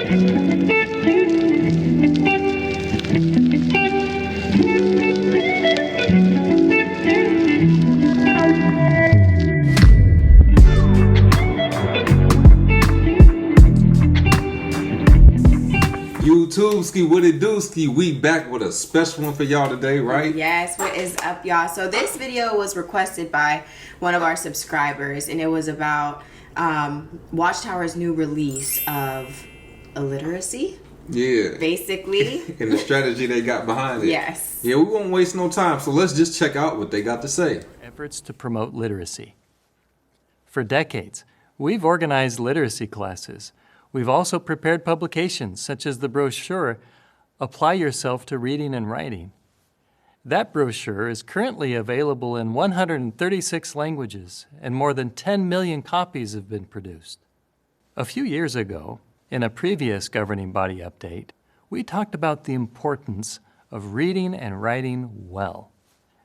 YouTubeski, what it do-ski? We back with a special one for y'all today, right? Yes, what is up, y'all? So this video was requested by one of our subscribers, and it was about Watchtower's new release of illiteracy. Yeah. Basically. And the strategy they got behind it. Yes. Yeah, we won't waste no time, so let's just check out what they got to say. Efforts to promote literacy. For decades, we've organized literacy classes. We've also prepared publications, such as the brochure, Apply Yourself to Reading and Writing. That brochure is currently available in 136 languages, and more than 10 million copies have been produced. A few years ago, in a previous governing body update, we talked about the importance of reading and writing well.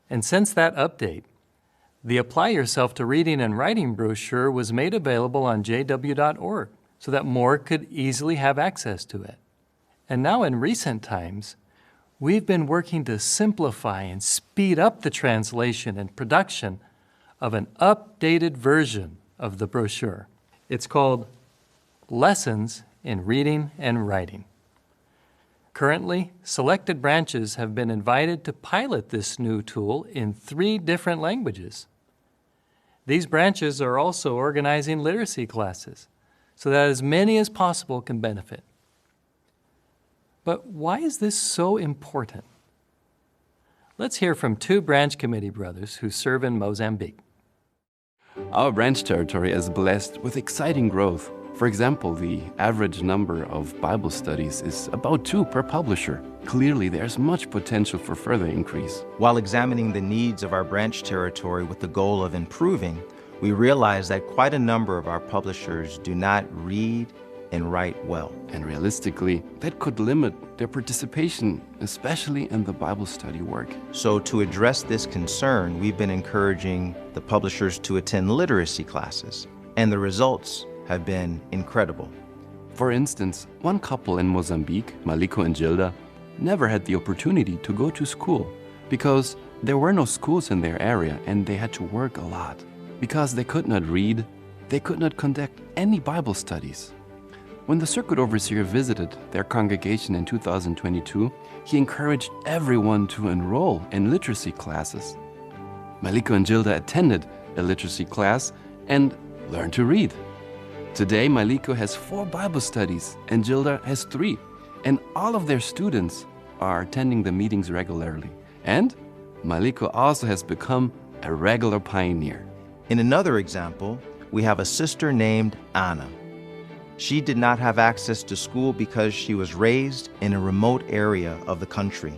And since that update, the Apply Yourself to Reading and Writing brochure was made available on jw.org. so that more could easily have access to it. And now in recent times, we've been working to simplify and speed up the translation and production of an updated version of the brochure. It's called Lessons in Reading and Writing. Currently, selected branches have been invited to pilot this new tool in 3 different languages. These branches are also organizing literacy classes, so that as many as possible can benefit. But why is this so important? Let's hear from 2 branch committee brothers who serve in Mozambique. Our branch territory is blessed with exciting growth. For example, the average number of Bible studies is about 2 per publisher. Clearly, there's much potential for further increase. While examining the needs of our branch territory with the goal of improving, we realize that quite a number of our publishers do not read and write well. And realistically, that could limit their participation, especially in the Bible study work. So to address this concern, we've been encouraging the publishers to attend literacy classes, and the results have been incredible. For instance, one couple in Mozambique, Maliko and Gilda, never had the opportunity to go to school because there were no schools in their area and they had to work a lot. Because they could not read, they could not conduct any Bible studies. When the circuit overseer visited their congregation in 2022, he encouraged everyone to enroll in literacy classes. Maliko and Gilda attended a literacy class and learned to read. Today, Maliko has 4 Bible studies and Gilda has 3, and all of their students are attending the meetings regularly. And Maliko also has become a regular pioneer. In another example, we have a sister named Anna. She did not have access to school because she was raised in a remote area of the country.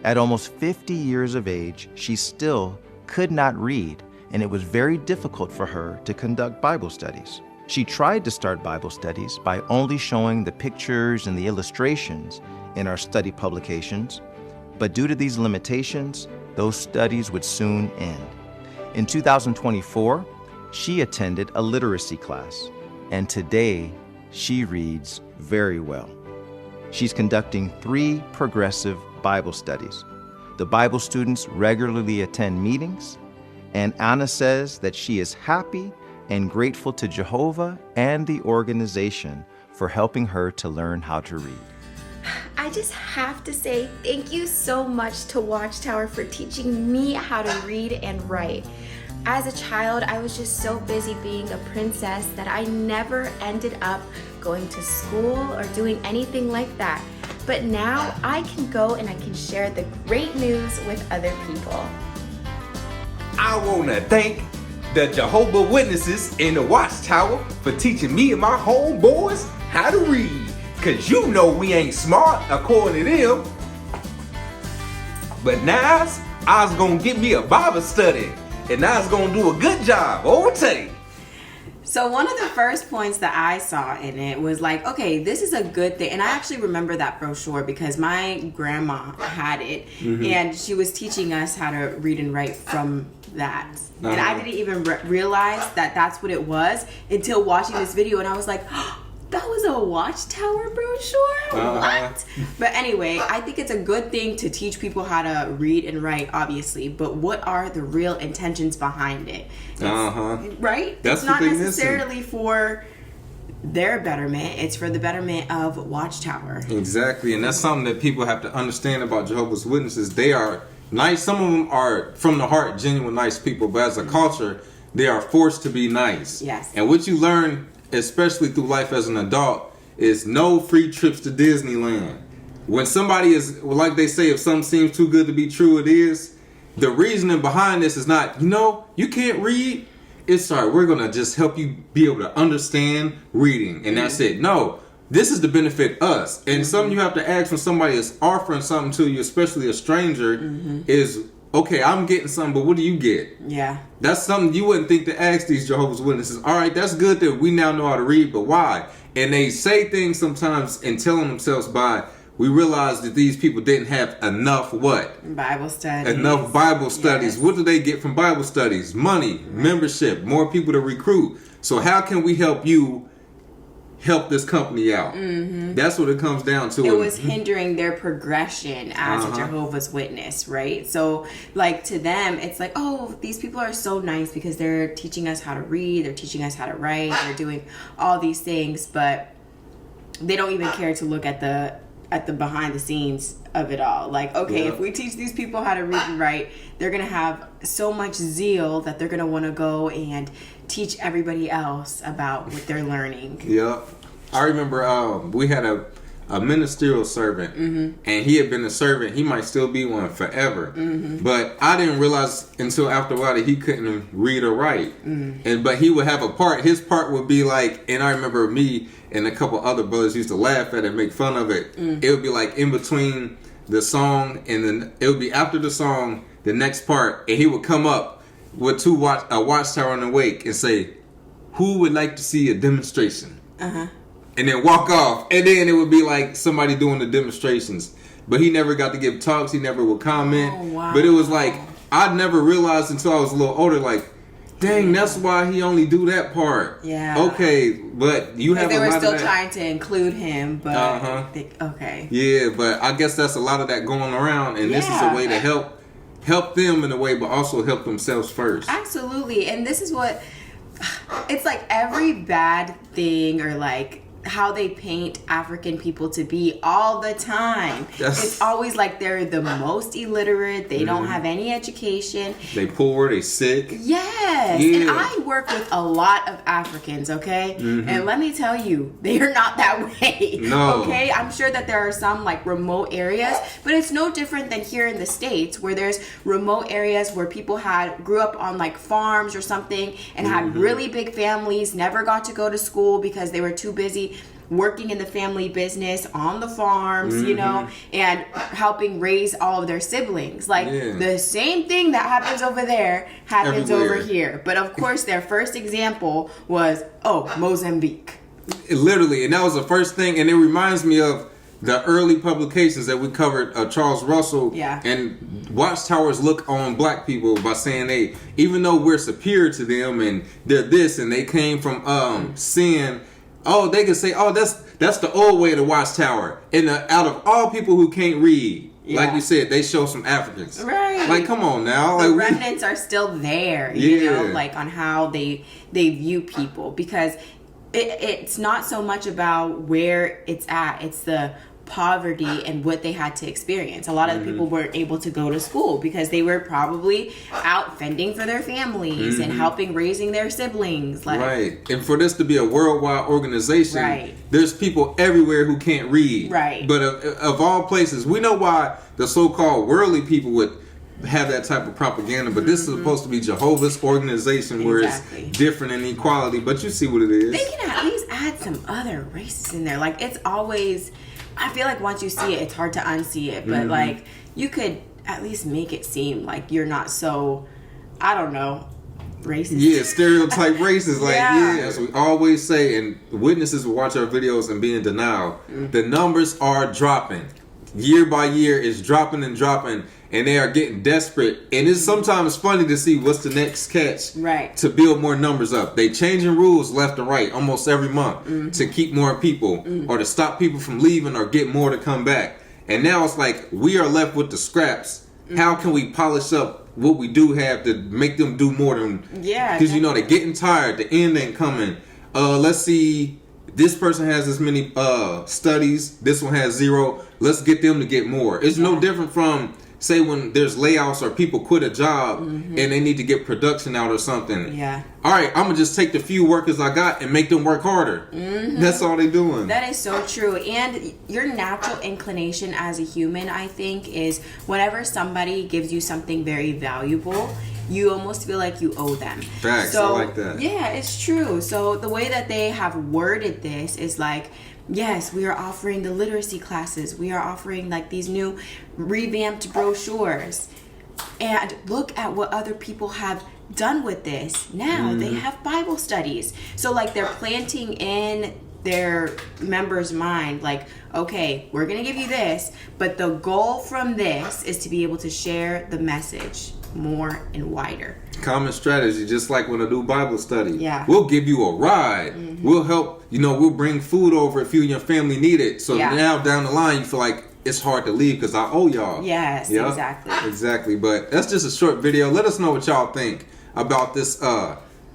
At almost 50 years of age, she still could not read, and it was very difficult for her to conduct Bible studies. She tried to start Bible studies by only showing the pictures and the illustrations in our study publications, but due to these limitations, those studies would soon end. In 2024, she attended a literacy class, and today she reads very well. She's conducting 3 progressive Bible studies. The Bible students regularly attend meetings, and Anna says that she is happy and grateful to Jehovah and the organization for helping her to learn how to read. I just have to say thank you so much to Watchtower for teaching me how to read and write. As a child, I was just so busy being a princess that I never ended up going to school or doing anything like that. But now I can go and I can share the great news with other people. I want to thank the Jehovah Witnesses in the Watchtower for teaching me and my homeboys how to read. Cause you know we ain't smart according to them. But now I was gonna get me a Bible study and I was gonna do a good job. Okay. So one of the first points that I saw in it was like, okay, this is a good thing. And I actually remember that brochure because my grandma had it and she was teaching us how to read and write from that. And I didn't even realize that that's what it was until watching this video. And I was like, oh, that was a Watchtower brochure? What? But anyway, I think it's a good thing to teach people how to read and write, obviously. But what are the real intentions behind it? Right? That's it's not necessarily for their betterment. It's for the betterment of Watchtower. Exactly. And that's something that people have to understand about Jehovah's Witnesses. They are nice. Some of them are from the heart, genuine, nice people. But as a culture, they are forced to be nice. Yes. And what you learn, especially through life as an adult, is no free trips to Disneyland. When somebody is, like they say, if something seems too good to be true, it is. The reasoning behind this is not, you can't read. It's sorry, we're going to just help you be able to understand reading. And that's it. No, this is to benefit us. And something you have to ask when somebody is offering something to you, especially a stranger, is, okay, I'm getting something, but what do you get? Yeah. That's something you wouldn't think to ask these Jehovah's Witnesses. All right, that's good that we now know how to read, but why? And they say things sometimes and telling themselves by, we realize that these people didn't have enough what? Bible studies. Enough Bible studies. Yes. What do they get from Bible studies? Money, membership, more people to recruit. So how can we help you help this company out? That's what it comes down to. It was hindering their progression as a Jehovah's Witness, right? So, like, to them, it's like, oh, these people are so nice because they're teaching us how to read, they're teaching us how to write, they're doing all these things, but they don't even care to look at the behind the scenes of it all. Like, okay, if we teach these people how to read and write, they're gonna have so much zeal that they're gonna want to go and teach everybody else about what they're learning. Yeah. I remember we had a ministerial servant, and he had been a servant. He might still be one forever, but I didn't realize until after a while that he couldn't read or write. But he would have a part. His part would be like, and I remember me and a couple other brothers used to laugh at it and make fun of it. It would be like in between the song, and then it would be after the song, the next part, and he would come up with a Watchtower on the wake and say, "Who would like to see a demonstration?" And then walk off. And then it would be like somebody doing the demonstrations. But he never got to give talks. He never would comment. Oh, wow. But it was like, I never realized until I was a little older, like, dang, that's why he only do that part. Yeah. Okay, but you have a lot of that. They were still trying to include him, but okay. Yeah, but I guess that's a lot of that going around. And this is a way to help them in a way, but also help themselves first. Absolutely. And this is what, it's like every bad thing, or like how they paint African people to be all the time. It's always like they're the most illiterate. They don't have any education. They poor. They sick. Yes. Yeah. And I work with a lot of Africans, okay? And let me tell you, they are not that way. No. Okay? I'm sure that there are some like remote areas, but it's no different than here in the States, where there's remote areas where people grew up on like farms or something and had really big families, never got to go to school because they were too busy working in the family business on the farms, and helping raise all of their siblings. Like the same thing that happens over there happens over here. But of course, their first example was, Mozambique. Literally, and that was the first thing, and it reminds me of the early publications that we covered, Charles Russell, and Watchtowers look on black people by saying even though we're superior to them and they're this, and they came from sin. They can say, that's the old way to Watchtower. And out of all people who can't read, like you said, they show some Africans. Right. Like, come on now. The like, remnants are still there, like on how they view people. Because it's not so much about where it's at. It's the poverty and what they had to experience. A lot of the people weren't able to go to school because they were probably out fending for their families and helping raising their siblings. Right. And for this to be a worldwide organization, there's people everywhere who can't read. Right. But of all places, we know why the so-called worldly people would have that type of propaganda, but this is supposed to be Jehovah's organization where it's different in equality, but you see what it is. They can at least add some other races in there. Like, it's always, I feel like once you see it, it's hard to unsee it, but like, you could at least make it seem like you're not so, I don't know, racist. Yeah, stereotype racist. Like, as we always say, and witnesses will watch our videos and be in denial. The numbers are dropping. Year by year, it's dropping and dropping. and they are getting desperate. And it's sometimes funny to see what's the next catch to build more numbers up. They changing rules left and right almost every month to keep more people or to stop people from leaving or get more to come back. And now it's like we are left with the scraps. How can we polish up what we do have to make them do more than? Because you know they're getting tired. The end ain't coming. Let's see. This person has this many studies. This one has 0. Let's get them to get more. It's no different from, say, when there's layoffs or people quit a job and they need to get production out or something. Yeah. All right, I'm going to just take the few workers I got and make them work harder. That's all they doing. That is so true. And your natural inclination as a human, I think, is whenever somebody gives you something very valuable, you almost feel like you owe them. Facts, I like that. Yeah, it's true. So the way that they have worded this is like, yes, we are offering the literacy classes. We are offering like these new revamped brochures. And look at what other people have done with this. Now they have Bible studies. So like they're planting in their members' mind like, okay, we're going to give you this, but the goal from this is to be able to share the message more and wider. Common strategy, just like when I do Bible study. Yeah. We'll give you a ride. We'll help, we'll bring food over if you and your family need it. So now down the line, you feel like it's hard to leave because I owe y'all. Yes, Exactly. But that's just a short video. Let us know what y'all think about this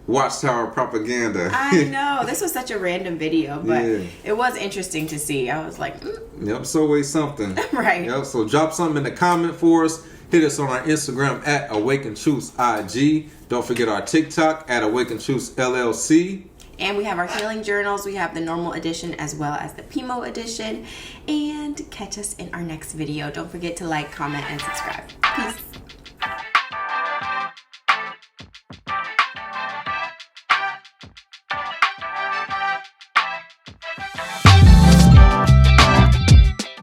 Watchtower propaganda. I know. This was such a random video, but it was interesting to see. I was like, Yep, it's always something. Right. Yep, so drop something in the comment for us. Hit us on our Instagram at Awaken Truths IG. Don't forget our TikTok at Awaken Truths LLC. And we have our healing journals. We have the normal edition as well as the PIMO edition. And catch us in our next video. Don't forget to like, comment, and subscribe. Peace.